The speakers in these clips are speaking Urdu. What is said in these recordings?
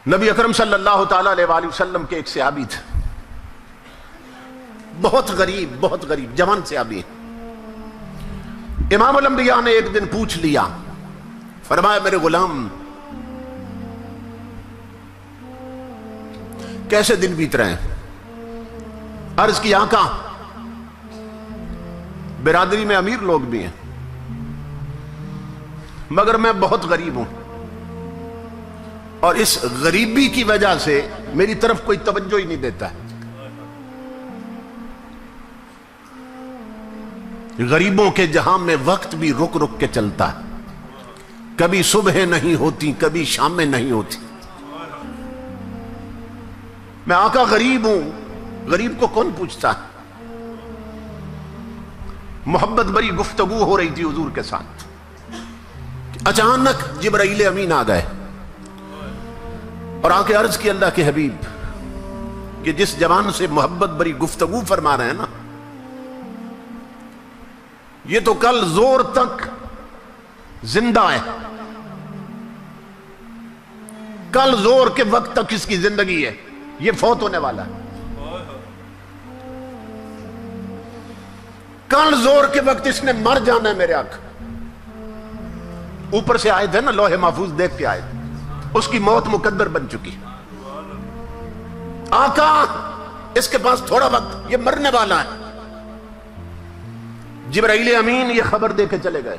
نبی اکرم صلی اللہ تعالی علیہ وآلہ وسلم کے ایک صحابی تھے، بہت غریب جوان صحابی. امام الانبیاء نے ایک دن پوچھ لیا، فرمایا میرے غلام کیسے دن بیت رہے ہیں؟ عرض کی آقا برادری میں امیر لوگ بھی ہیں مگر میں بہت غریب ہوں، اور اس غریبی کی وجہ سے میری طرف کوئی توجہ ہی نہیں دیتا ہے. غریبوں کے جہاں میں وقت بھی رک رک کے چلتا ہے، کبھی صبح نہیں ہوتی کبھی شامیں نہیں ہوتی. میں آقا غریب ہوں، غریب کو کون پوچھتا ہے؟ محبت بری گفتگو ہو رہی تھی حضور کے ساتھ، اچانک جبرائیل امین آ گئے اور آ کے عرض کی اللہ کے حبیب کہ جس جوان سے محبت بری گفتگو فرما رہے ہیں نا، یہ تو کل زور تک زندہ ہے، کل زور کے وقت تک اس کی زندگی ہے، یہ فوت ہونے والا ہے. کل زور کے وقت اس نے مر جانا ہے میرے آقا. اوپر سے آئے تھے نا، لوح محفوظ دیکھ کے آئے تھے، اس کی موت مقدر بن چکی. آقا اس کے پاس تھوڑا وقت، یہ مرنے والا ہے. جبرائیل امین یہ خبر دے کے چلے گئے.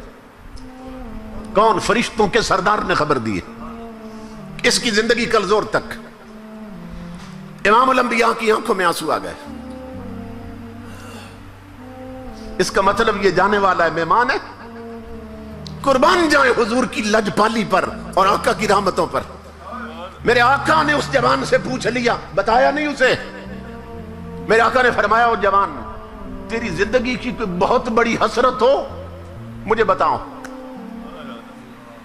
کون؟ فرشتوں کے سردار نے خبر دی ہے اس کی زندگی کل زور تک. امام الانبیاء کی آنکھوں میں آنسو آ گئے. اس کا مطلب یہ جانے والا ہے، مہمان ہے. قربان جائیں حضور کی لجپالی پر اور آقا کی رحمتوں پر. میرے آقا نے اس جوان سے پوچھ لیا، بتایا نہیں اسے. میرے آقا نے فرمایا او جوان، تیری زندگی کی کوئی بہت بڑی حسرت ہو مجھے بتاؤ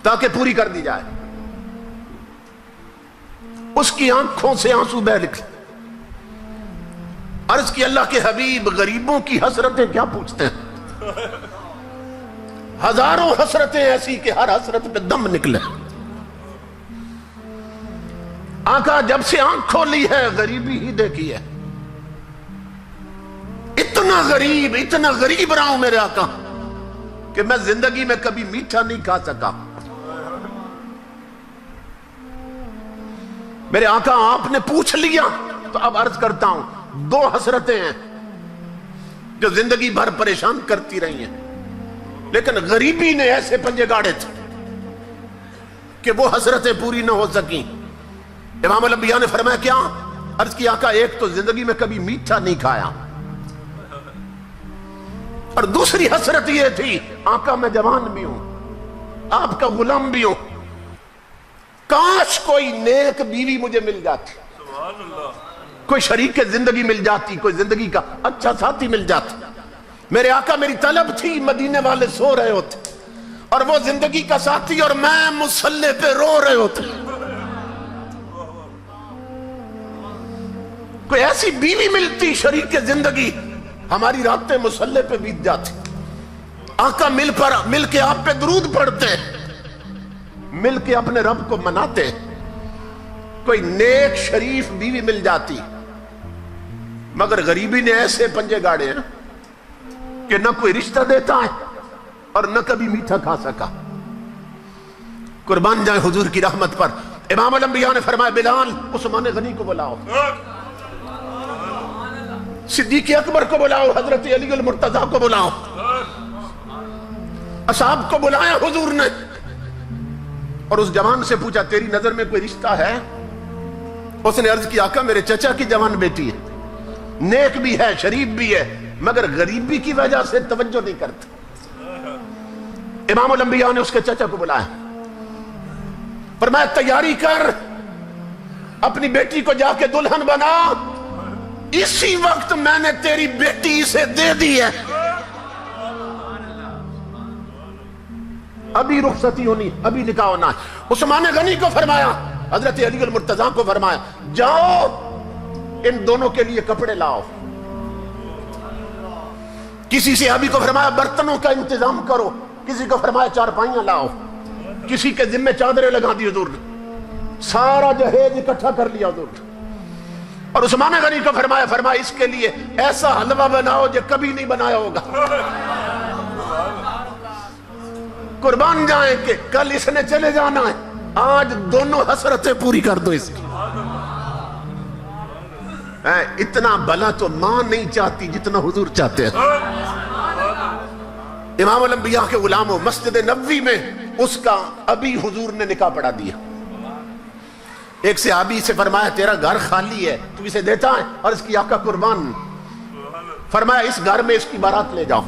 تاکہ پوری کر دی جائے. اس کی آنکھوں سے آنسو بہہ نکلے. عرض کی اللہ کے حبیب غریبوں کی حسرتیں کیا پوچھتے ہیں؟ ہزاروں حسرتیں ایسی کہ ہر حسرت پہ دم نکلے. آقا جب سے آنکھ کھولی ہے غریبی ہی دیکھی ہے. اتنا غریب رہا ہوں میرے آقا کہ میں زندگی میں کبھی میٹھا نہیں کھا سکا. میرے آقا آپ نے پوچھ لیا تو اب عرض کرتا ہوں، دو حسرتیں ہیں جو زندگی بھر پریشان کرتی رہی ہیں، لیکن غریبی نے ایسے پنجے گاڑے تھے کہ وہ حسرتیں پوری نہ ہو سکیں. امام الانبیاء نے فرمایا کیا؟ عرض کی آقا ایک تو زندگی میں کبھی میٹھا نہیں کھایا، اور دوسری حسرت یہ تھی آقا میں جوان بھی ہوں، آپ کا غلام بھی ہوں، کاش کوئی نیک بیوی مجھے مل جاتی، کوئی شریک زندگی مل جاتی، کوئی زندگی کا اچھا ساتھی مل جاتا. میرے آقا میری طلب تھی، مدینے والے سو رہے ہوتے اور وہ زندگی کا ساتھی اور میں مصلی پہ رو رہے ہوتے. کوئی ایسی بیوی ملتی شریک زندگی، ہماری راتیں مصلی پہ بیت جاتی. آقا مل کے آپ پہ درود پڑھتے، مل کے اپنے رب کو مناتے. کوئی نیک شریف بیوی مل جاتی، مگر غریبی نے ایسے پنجے گاڑے ہیں کہ نہ کوئی رشتہ دیتا ہے اور نہ کبھی میٹھا کھا سکا. قربان جائیں حضور کی رحمت پر. امام الانبیاء نے فرمایا بلال عثمان غنی کو بلاؤ، صدیق اکبر کو بلاؤ، حضرت علی المرتضیٰ کو بلاؤ. اصحاب کو بلایا حضور نے اور اس جوان سے پوچھا تیری نظر میں کوئی رشتہ ہے؟ اس نے عرض کی آقا میرے چچا کی جوان بیٹی ہے، نیک بھی ہے شریف بھی ہے، مگر غریبی کی وجہ سے توجہ نہیں کرتا. امام الانبیاء نے اس کے چچا کو بلایا، فرمایا تیاری کر، اپنی بیٹی کو جا کے دلہن بنا، اسی وقت میں نے تیری بیٹی اسے دے دی ہے. ابھی رخصتی ہونی، ابھی نکاح ہونا ہے. عثمان غنی کو فرمایا، حضرت علی المرتضیٰ کو فرمایا جاؤ ان دونوں کے لیے کپڑے لاؤ. کسی صحابی کو فرمایا برتنوں کا انتظام کرو، کسی کو فرمایا چارپائیاں لاؤ. کسی کے ذمہ چادریں لگا دی حضور نے، سارا جہیز اکٹھا کر لیا حضور نے، اور عثمان غنی کو فرمایا اس کے لیے ایسا حلوہ بناؤ جو کبھی نہیں بنایا ہوگا، قربان جائیں کہ کل اس نے چلے جانا ہے، آج دونوں حسرتیں پوری کر دو اس کی۔ اتنا بھلا تو ماں نہیں چاہتی جتنا حضور چاہتے ہیں۔ امام الانبیاء کے غلاموں، مسجد نبوی میں اس کا ابھی حضور نے نکاح پڑھا دیا۔ ایک صحابی سے فرمایا تیرا گھر خالی ہے، تو اسے دیتا ہے؟ اور اس کی آقا قربان فرمایا اس گھر میں اس کی بارات لے جاؤ،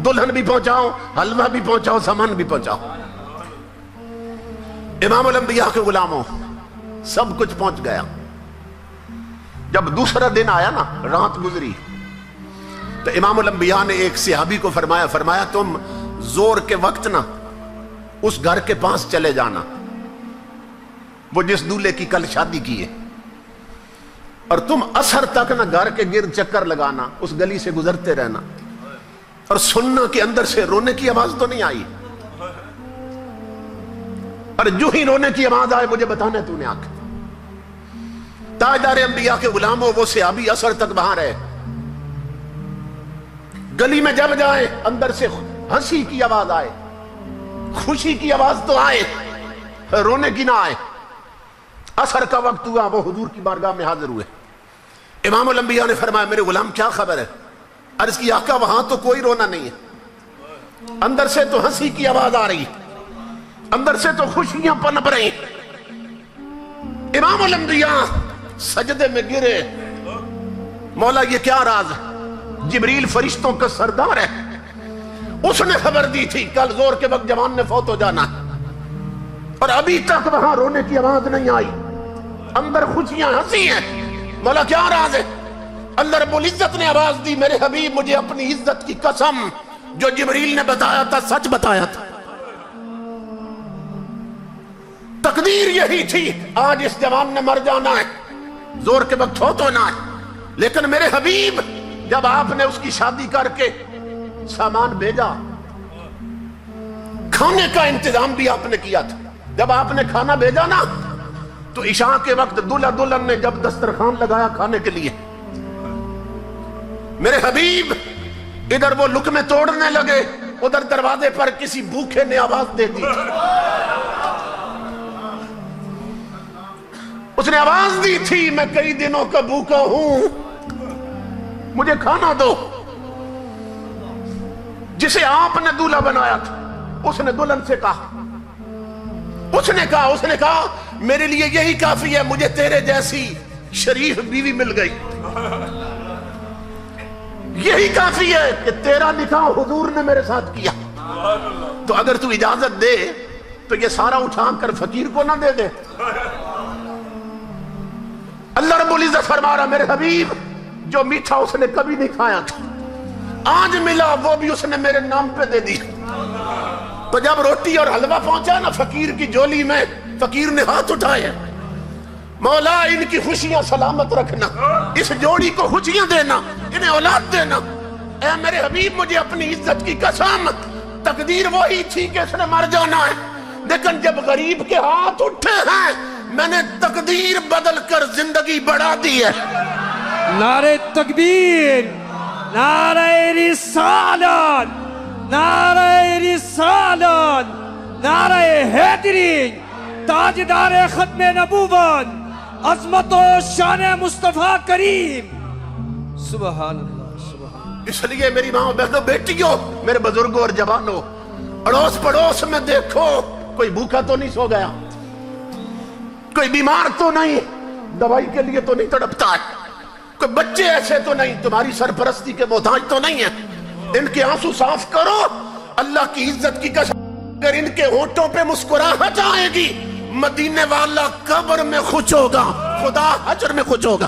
دلہن بھی پہنچاؤ، حلوہ بھی پہنچاؤ، سامان بھی پہنچاؤ۔ امام الانبیاء کے غلاموں، سب کچھ پہنچ گیا۔ جب دوسرا دن آیا نا، رات گزری، تو امام الانبیاء نے ایک صحابی کو فرمایا تم زور کے وقت نا اس گھر کے پاس چلے جانا، وہ جس دولہے کی کل شادی کی ہے، اور تم عصر تک نا گھر کے گرد چکر لگانا، اس گلی سے گزرتے رہنا، اور سننا کہ اندر سے رونے کی آواز تو نہیں آئی، اور جو ہی رونے کی آواز آئے مجھے بتانا تو نے آ کے۔ تاجدار انبیاء کے غلاموں، وہ صحابی عصر تک باہر ہے، گلی میں جب جائے اندر سے ہنسی کی آواز آئے، خوشی کی آواز تو آئے، رونے کی نہ آئے۔ عصر کا وقت ہوا، وہ حضور کی بارگاہ میں حاضر ہوئے۔ امام الانبیاء نے فرمایا میرے غلام کیا خبر ہے؟ عرض کی آقا وہاں تو کوئی رونا نہیں ہے، اندر سے تو ہنسی کی آواز آ رہی، اندر سے تو خوشیاں پنپ رہی۔ امام الانبیاء سجدے میں گرے، مولا یہ کیا راز ہے؟ جبریل فرشتوں کا سردار ہے، اس نے خبر دی تھی کل زور کے وقت جوان نے فوت ہو جانا ہے، اور ابھی تک وہاں رونے کی آواز نہیں آئی، اندر خوشیاں ہنسی ہیں، مولا کیا راز ہے؟ اللہ رب العزت نے آواز دی میرے حبیب مجھے اپنی عزت کی قسم جو جبریل نے بتایا تھا سچ بتایا تھا، تقدیر یہی تھی آج اس جوان نے مر جانا ہے، زور کے وقت فوت ہونا ہے، لیکن میرے حبیب جب آپ نے اس کی شادی کر کے سامان بھیجا، کھانے کا انتظام بھی آپ نے کیا تھا، جب آپ نے کھانا بھیجا نا تو عشاء کے وقت دلہا دلہن نے جب دسترخوان لگایا کھانے کے لیے، میرے حبیب ادھر وہ لقمے توڑنے لگے، ادھر دروازے پر کسی بھوکے نے آواز دے دی، اس نے آواز دی تھی میں کئی دنوں کا بھوکا ہوں، مجھے کھانا دو۔ جسے آپ نے دولہا بنایا تھا اس نے دلہن سے کہا، اس نے کہا میرے لیے یہی کافی ہے، مجھے تیرے جیسی شریف بیوی مل گئی، یہی کافی ہے کہ تیرا نکاح حضور نے میرے ساتھ کیا، تو اگر تو اجازت دے تو یہ سارا اٹھا کر فقیر کو نہ دے دے۔ اللہ رب العزت فرما رہا میرے حبیب جو میٹھا اس نے کبھی نہیں کھایا تھا آج ملا وہ بھی اس نے میرے نام پہ دے دی۔ تو جب روٹی اور حلوہ پہنچا نا فقیر کی جولی میں، فقیر نے ہاتھ اٹھائے، مولا ان کی خوشیاں سلامت رکھنا، اس جوڑی کو خوشیاں دینا، انہیں اولاد دینا۔ اے میرے حبیب مجھے اپنی عزت کی قسم، تقدیر وہی تھی کہ اس نے مر جانا ہے، لیکن جب غریب کے ہاتھ اٹھے ہیں میں نے تقدیر بدل کر زندگی بڑھا دی ہے۔ نعرہ تکبیر، نعرہ رسالت، نعرہ رسالت، نعرہ حیدری، تاجدار ختم نبوت، عظمت و شان مصطفیٰ کریم۔ سبحان اللہ، سبحان اللہ۔ اس لیے میری ماں بہنوں بیٹیوں، میرے بزرگوں اور جوانوں، اڑوس پڑوس میں دیکھو کوئی بھوکا تو نہیں سو گیا، کوئی بیمار تو نہیں، دوائی کے لیے تو نہیں تڑپتا ہے، کوئی بچے ایسے تو نہیں، تمہاری سرپرستی کے محتاج تو نہیں ہیں، ان کے آنسو صاف کرو۔ اللہ کی عزت کی قسم اگر ان کے ہونٹوں پہ مسکراہٹ آئے گی، مدینے والا قبر میں خوش ہوگا، خدا حشر میں خوش ہوگا۔